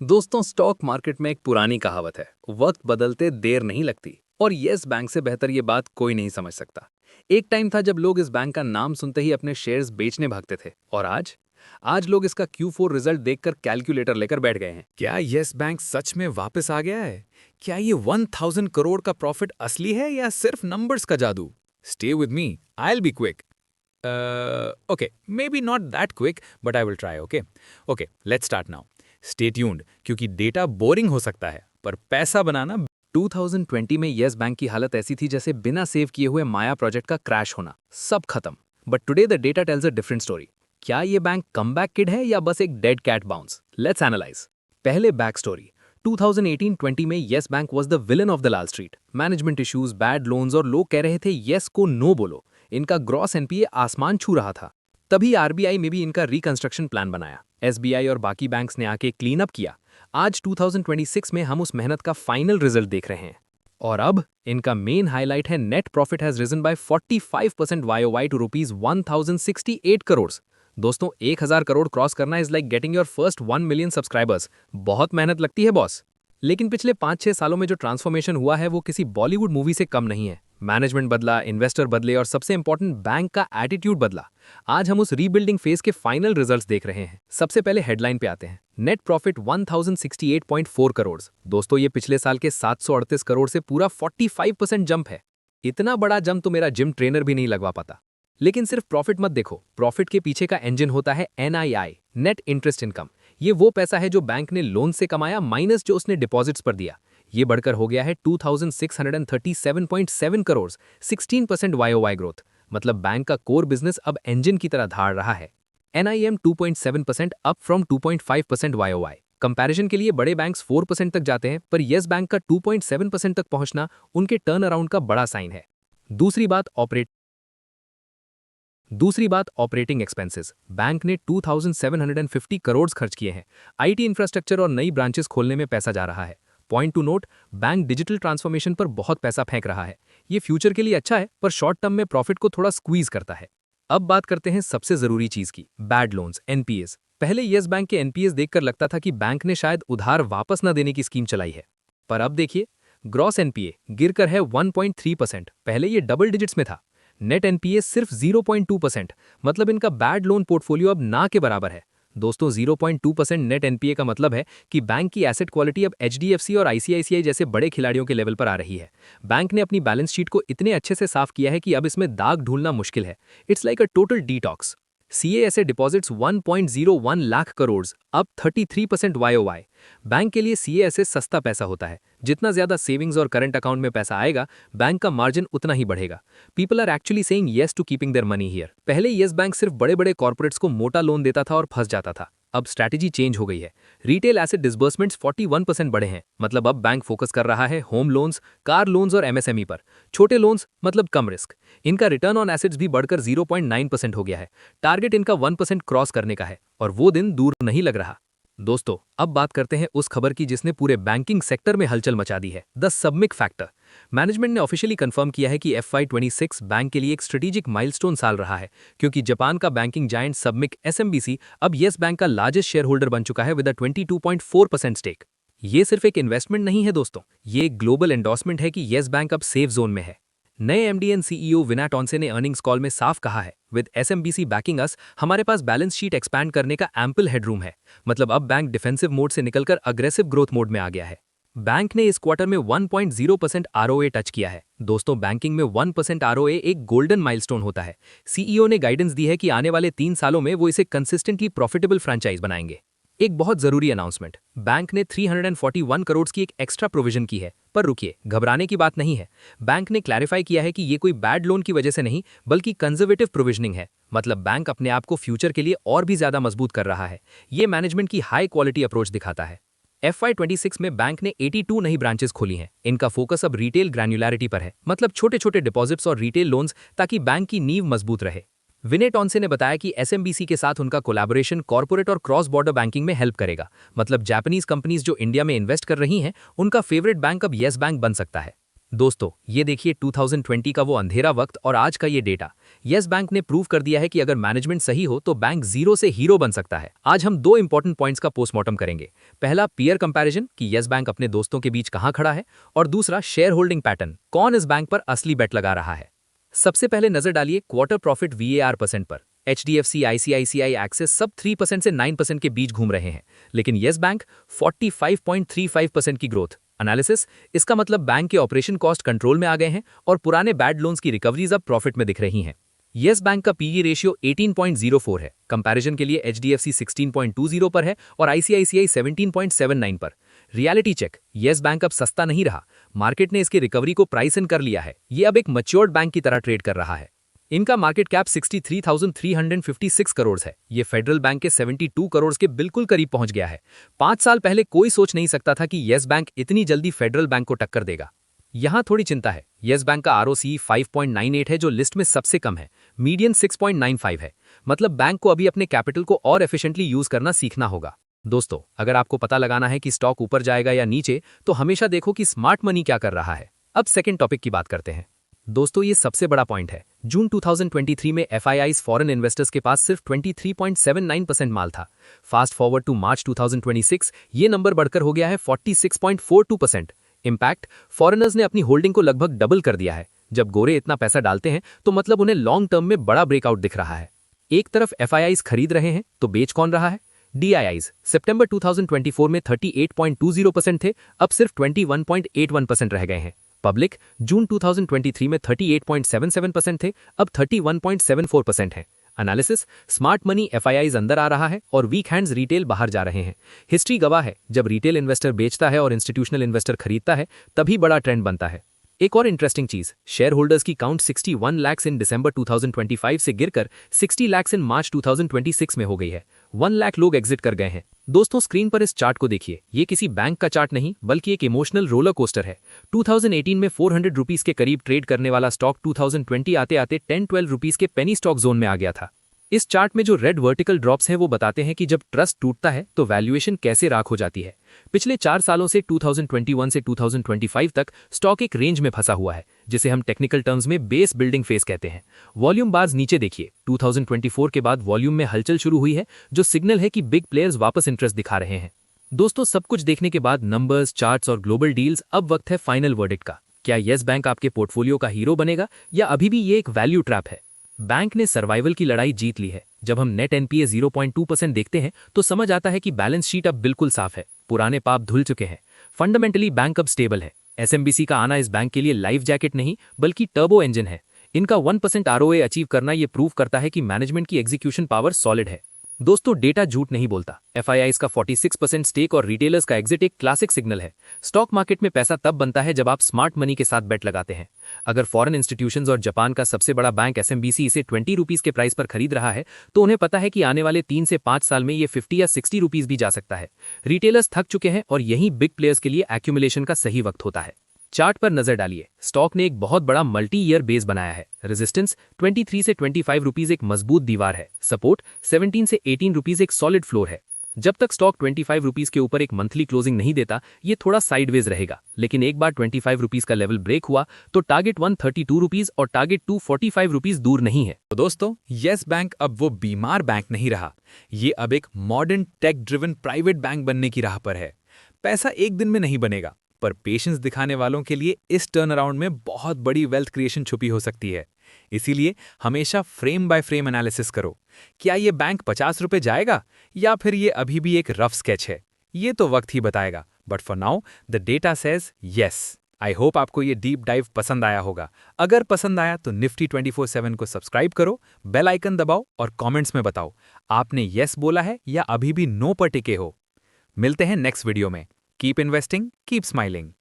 दोस्तों, stock market में एक पुरानी कहावत है, वक्त बदलते देर नहीं लगती। और यस बैंक से बेहतर ये बात कोई नहीं समझ सकता। एक टाइम था जब लोग इस बैंक का नाम सुनते ही अपने शेयर्स बेचने भागते थे, और आज आज लोग इसका Q4 रिजल्ट देखकर कैलकुलेटर लेकर बैठ गए हैं। क्या यस बैंक सच में वापस आ गया है? क्या ये 1000 करोड़ का प्रॉफिट असली है या सिर्फ नंबर्स का जादू? Stay with me, I will be quick. Okay, may be not that quick, but I will try. Okay, let's start now. Stay tuned, क्योंकि डेटा बोरिंग हो सकता है पर पैसा बनाना। 2020 में यस बैंक की हालत ऐसी थी जैसे बिना सेव किए हुए माया प्रोजेक्ट का क्रैश होना, सब खत्म। But today the data tells a different story. क्या ये बैंक कमबैक किड है या बस एक dead cat bounce? Let's analyse. पहले बैक स्टोरी। 2018-20 में Yes Bank was the villain of the Dalal street. Management issues, bad loans और लोग कह रहे थे येस को नो बोलो। इनका ग्रॉस एनपीए आसमान छू रहा था। तभी आरबीआई में भी इनका रिकंस्ट्रक्शन प्लान बनाया। एसबीआई और बाकी बैंक्स ने आके क्लीन अप किया। आज 2026 में हम उस मेहनत का फाइनल रिजल्ट देख रहे हैं। और अब इनका मेन हाईलाइट है net profit has risen by 45% YOY to rupees 1068 crore. दोस्तों, 1000 करोड़ क्रॉस करना is like getting your first 1 million subscribers. बहुत मेहनत लगती है बॉस। लेकिन पिछले 5-6 सालों में जो ट्रांसफॉर्मेशन हुआ है वो किसी बॉलीवुड मूवी से कम नहीं है। मैनेजमेंट बदला, इन्वेस्टर बदले और सबसे इंपॉर्टेंट बैंक का एटीट्यूड बदला। आज हम उस रीबिल्डिंग फेज के फाइनल रिजल्ट्स देख रहे हैं। सबसे पहले हेडलाइन पे आते हैं। Net profit 1068.4 crore. दोस्तों, ये पिछले साल के 738 करोड़ से पूरा 45% जंप है। इतना बड़ा जंप तो मेरा जिम ट्रेनर भी नहीं लगवा पाता। लेकिन सिर्फ प्रॉफिट मत देखो, प्रॉफिट के पीछे का इंजन होता है NII, नेट इंटरेस्ट इनकम। ये वो पैसा है जो बैंक ने लोन से कमाया माइनस जो उसने डिपॉजिट्स पर दिया। ये बढ़कर हो गया है 2637.7 करोड़, 16% YOY ग्रोथ। मतलब बैंक का कोर बिजनेस अब इंजन की तरह धाड़ रहा है। NIM 2.7% up from 2.5% YOY। Comparison के लिए बड़े बैंक्स 4% तक जाते हैं, पर येस बैंक का 2.7% तक पहुंचना उनके टर्न अराउंड का बड़ा साइन है। दूसरी बात ऑपरेटिंग एक्सपेंसेस। बैंक ने 2750 करोड़ खर्च किए हैं। आईटी इंफ्रास्ट्रक्चर और नई ब्रांचेस खोलने में पैसा जा रहा है। Point two note, bank digital transformation पर बहुत पैसा फेंक रहा है। ये फ्यूचर के लिए अच्छा है, पर शॉर्ट टर्म में प्रॉफिट को थोड़ा स्क्वीज करता है। अब बात करते हैं सबसे जरूरी चीज की, बैड लोन्स, एनपीएस। पहले येस बैंक के एनपीएस देखकर लगता था कि बैंक ने शायद उधार वापस न देने की स्कीम चलाई है। पर अब देखिए, ग्रॉस एनपीए गिरकर है 1.3%। पहले ये डबल डिजिट्स में था। नेट एनपीए सिर्फ 0.2%। मतलब इनका बैड लोन पोर्टफोलियो अब ना के बराबर है। दोस्तों, 0.2% नेट एनपीए का मतलब है कि बैंक की एसेट क्वालिटी अब एचडीएफसी और आईसीआईसीआई जैसे बड़े खिलाड़ियों के लेवल पर आ रही है। बैंक ने अपनी बैलेंस शीट को इतने अच्छे से साफ किया है कि अब इसमें दाग ढूंढना मुश्किल है। It's like a total detox. CASA deposits 1.01 lakh crore, अब 33% YOY। बैंक के लिए सीएएसए सस्ता पैसा होता है। जितना ज्यादा सेविंग्स और करंट अकाउंट में पैसा आएगा, बैंक का मार्जिन उतना ही बढ़ेगा। People are actually saying yes to keeping their money here. पहले येस बैंक सिर्फ बड़े बड़े कॉर्पोरेट्स को मोटा लोन देता था और फंस जाता था। अब स्ट्रैटेजी चेंज हो गई है। रिटेल एसेट डिसबर्समेंट्स 41% बढ़े हैं। मतलब अब बैंक फोकस कर रहा है होम लोन्स, कार लोन्स और एमएसएमई पर। छोटे लोन्स मतलब कम रिस्क। इनका रिटर्न ऑन एसेट्स भी बढ़कर 0.9% हो गया है। टारगेट इनका 1% क्रॉस करने का है, और वो दिन दूर नहीं लग रहा। दोस्तों, अब बात करते हैं उस खबर की जिसने पूरे बैंकिंग सेक्टर में हलचल मचा दी है, द सबमिक फैक्टर। मैनेजमेंट ने ऑफिशियली कंफर्म किया है कि FY26 बैंक के लिए एक स्ट्रेटेजिक माइलस्टोन साल रहा है, क्योंकि जापान का बैंकिंग जायंट सबमिक SMBC अब येस बैंक का लार्जेस्ट शेयर होल्डर बन चुका है विद अ 22.4% स्टेक। ये सिर्फ एक इन्वेस्टमेंट नहीं है दोस्तों, ये एक ग्लोबल एंडोर्समेंट है कि येस बैंक अब सेफ जोन में है। नए एमडी एंड सीईओ विना टॉन्से ने अर्निंग्स कॉल में साफ कहा है, विद SMBC बैकिंग अस, हमारे पास बैलेंस शीट एक्सपैंड करने का एम्पल हेडरूम है। मतलब अब बैंक डिफेंसिव मोड से निकलकर अग्रेसिव ग्रोथ मोड में आ गया है। बैंक ने इस क्वार्टर में 1.0% ROA टच किया है। दोस्तों, बैंकिंग में 1% ROA एक गोल्डन माइलस्टोन होता है। सीईओ ने गाइडेंस दी है कि आने वाले 3 सालों में वो इसे कंसिस्टेंटली प्रॉफिटेबल फ्रेंचाइज बनाएंगे। एक बहुत जरूरी अनाउंसमेंट, बैंक ने 341 करोड़ की एक एक्स्ट्रा प्रोविजन की है। पर रुकिए, घबराने की बात नहीं है। बैंक ने क्लैरिफाई किया है कि ये कोई बैड लोन की वजह से नहीं, बल्कि कंजर्वेटिव प्रोविजनिंग है। मतलब बैंक अपने आप को फ्यूचर के लिए और भी ज्यादा मजबूत कर रहा है। ये मैनेजमेंट की हाई क्वालिटी अप्रोच दिखाता है। FY26 में बैंक ने 82 नई ब्रांचेस खोली हैं। इनका फोकस अब रिटेल ग्रैन्युलैरिटी पर है, मतलब छोटे छोटे डिपॉजिट्स और रिटेल लोन्स, ताकि बैंक की नींव मजबूत रहे। विनय टॉन्से ने बताया कि SMBC के साथ उनका कोलैबोरेशन कॉर्पोरेट और क्रॉस बॉर्डर बैंकिंग में हेल्प करेगा। मतलब जापानीज कंपनीज जो इंडिया में इन्वेस्ट कर रही हैं, उनका फेवरेट बैंक अब येस बैंक बन सकता है। दोस्तों ये देखिए 2020 का वो अंधेरा वक्त और आज का ये डेटा। यस बैंक ने प्रूव कर दिया है कि अगर मैनेजमेंट सही हो तो बैंक जीरो से हीरो बन सकता है। आज हम दो इंपॉर्टेंट पॉइंट्स का पोस्टमार्टम करेंगे। पहला पीयर कंपैरिजन कि यस बैंक अपने दोस्तों के बीच कहां खड़ा है, और दूसरा शेयर होल्डिंग पैटर्न, कौन इस बैंक पर असली बेट लगा रहा है। सबसे पहले नजर डालिए क्वार्टर प्रॉफिट VAR परसेंट पर। HDFC, ICICI, एक्सिस सब 3% से 9% के बीच घूम रहे हैं, लेकिन यस बैंक 45.35% की ग्रोथ। एनालिसिस, इसका मतलब बैंक के ऑपरेशन कॉस्ट कंट्रोल में आ गए हैं और पुराने बैड लोन्स की रिकवरीज अब प्रॉफिट में दिख रही हैं। यस बैंक का पीई रेशियो 18.04 है। कंपैरिजन के लिए HDFC 16.20 पर है और ICICI 17.79 पर। रियलिटी चेक, यस बैंक अब सस्ता नहीं रहा। मार्केट ने इसकी रिकवरी को प्राइस इन कर लिया है। ये अब एक मैच्योर्ड बैंक की तरह ट्रेड कर रहा है। इनका मार्केट कैप 63,356 करोड़ है। ये फेडरल बैंक के 72 करोड़ के बिल्कुल करीब पहुंच गया है। 5 साल पहले कोई सोच नहीं सकता था कि यस बैंक इतनी जल्दी फेडरल बैंक को टक्कर देगा। यहां थोड़ी चिंता है, यस बैंक का ROCE 5.98 है, जो लिस्ट में सबसे कम है। मीडियन 6.95 है। मतलब बैंक को अभी अपने कैपिटल को और एफिशिएंटली यूज करना सीखना होगा। दोस्तों, अगर आपको पता लगाना है कि स्टॉक ऊपर जाएगा या नीचे, तो हमेशा देखो कि स्मार्ट मनी क्या कर रहा है। अब सेकंड टॉपिक की बात करते हैं। दोस्तों, ये सबसे बड़ा पॉइंट है। जून 2023 में FIIs फॉरेन इन्वेस्टर्स के पास सिर्फ 23.79% माल था। फास्ट फॉरवर्ड टू मार्च 2026 ये नंबर बढ़कर हो गया है 46.42%। इम्पैक्ट, फॉरेनर्स ने अपनी होल्डिंग को लगभग डबल कर दिया है। जब गोरे इतना पैसा डालते हैं तो मतलब उन्हें लॉन्ग टर्म में बड़ा ब्रेकआउट दिख रहा है। एक तरफ FIIs खरीद रहे हैं तो बेच कौन रहा है? DIIs सितंबर 2024 में 38.20% थे, अब सिर्फ 21.81% रह गए हैं। पब्लिक जून 2023 में 38.77% थे, अब 31.74% हैं। एनालिसिस, स्मार्ट मनी FIIs अंदर आ रहा है और वीक हैंड्स रिटेल बाहर जा रहे हैं। हिस्ट्री गवाह है, जब रिटेल इन्वेस्टर बेचता है और इंस्टीट्यूशनल इन्वेस्टर खरीदता है तभी बड़ा ट्रेंड बनता है। एक और इंटरेस्टिंग चीज, शेयर होल्डर्स की काउंट 61 लाख इन दिसंबर 2025 से गिरकर 60 लाख इन मार्च 2026 में हो गई है। 1 लाख लोग एग्जिट कर गए हैं। दोस्तों, स्क्रीन पर इस चार्ट को देखिए। ये किसी बैंक का चार्ट नहीं बल्कि एक इमोशनल रोलर कोस्टर है। 2018 में 400 रुपीस के करीब ट्रेड करने वाला स्टॉक 2020 आते आते 10-12 रुपीस के पेनी स्टॉक जोन में आ गया था। इस चार्ट में जो रेड वर्टिकल ड्रॉप्स हैं वो बताते हैं कि जब ट्रस्ट टूटता है तो वैल्यूएशन कैसे राख हो जाती है। पिछले 4 सालों से 2021 से 2025 तक स्टॉक एक रेंज में फंसा हुआ है, जिसे हम टेक्निकल टर्म्स में बेस बिल्डिंग फेस कहते हैं। वॉल्यूम बार्स नीचे देखिए। 2024 के बाद वॉल्यूम में हलचल शुरू हुई है, जो सिग्नल है कि बिग प्लेयर्स वापस इंटरेस्ट दिखा रहे हैं। दोस्तों, सब कुछ देखने के बाद नंबर्स, चार्ट्स और ग्लोबल डील्स, अब वक्त है फाइनल वर्डिक्ट का। क्या यस बैंक आपके पोर्टफोलियो का हीरो बनेगा या अभी भी ये एक वैल्यू ट्रैप है? बैंक ने सर्वाइवल की लड़ाई जीत ली है। जब हम नेट NPA 0.2% देखते हैं तो समझ आता है कि बैलेंस शीट अब बिल्कुल साफ है। पुराने पाप धुल चुके हैं। फंडामेंटली बैंक अब स्टेबल है। SMBC का आना इस बैंक के लिए लाइफ जैकेट नहीं बल्कि टर्बो इंजन है। इनका 1% ROA अचीव करना ये प्रूव करता है कि मैनेजमेंट की एग्जीक्यूशन पावर सॉलिड है। दोस्तों, डेटा झूठ नहीं बोलता। FIIs का 46% स्टेक और रिटेलर्स का एग्जिट एक क्लासिक सिग्नल है। स्टॉक मार्केट में पैसा तब बनता है जब आप स्मार्ट मनी के साथ बेट लगाते हैं। अगर फॉरेन इंस्टीट्यूशंस और जापान का सबसे बड़ा बैंक SMBC इसे 20 रुपीस के प्राइस पर खरीद रहा है तो उन्हें पता है कि आने वाले 3 से 5 साल में ये 50 या 60 रुपीस भी जा सकता है। रिटेलर्स थक चुके हैं और यही बिग प्लेयर्स के लिए एक्यूमुलेशन का सही वक्त होता है। चार्ट पर नजर डालिए। स्टॉक ने एक बहुत बड़ा मल्टी ईयर बेस बनाया है। रेजिस्टेंस 23 से 25 रुपीस एक मजबूत दीवार है। सपोर्ट 17 से 18 रुपीस एक सॉलिड फ्लोर है। जब तक स्टॉक 25 रुपीस के ऊपर एक मंथली क्लोजिंग नहीं देता, ये थोड़ा साइडवेज रहेगा, लेकिन एक बार 25 रुपीस का लेवल ब्रेक हुआ तो टारगेट 132 रुपीस और टारगेट 245 रुपीस दूर नहीं है। तो दोस्तों, यस बैंक अब वो बीमार बैंक नहीं रहा। ये अब एक modern tech driven private bank बनने की राह पर है। पैसा एक दिन में नहीं बनेगा, पर पेशेंस दिखाने वालों के लिए इस टर्न अराउंड में बहुत बड़ी वेल्थ क्रिएशन छुपी हो सकती है। इसीलिए हमेशा फ्रेम बाय फ्रेम एनालिसिस करो। क्या ये बैंक 50 रुपए जाएगा या फिर ये अभी भी एक रफ स्केच है? ये तो वक्त ही बताएगा। But for now the data says yes. I hope आपको ये डीप डाइव पसंद आया होगा। अगर पसंद आया तो निफ्टी 24/7 को सब्सक्राइब करो, बेल आइकन दबाओ और कमेंट्स में बताओ आपने यस बोला है या अभी भी नो पर टिके हो। मिलते हैं नेक्स्ट वीडियो में। Keep investing, keep smiling.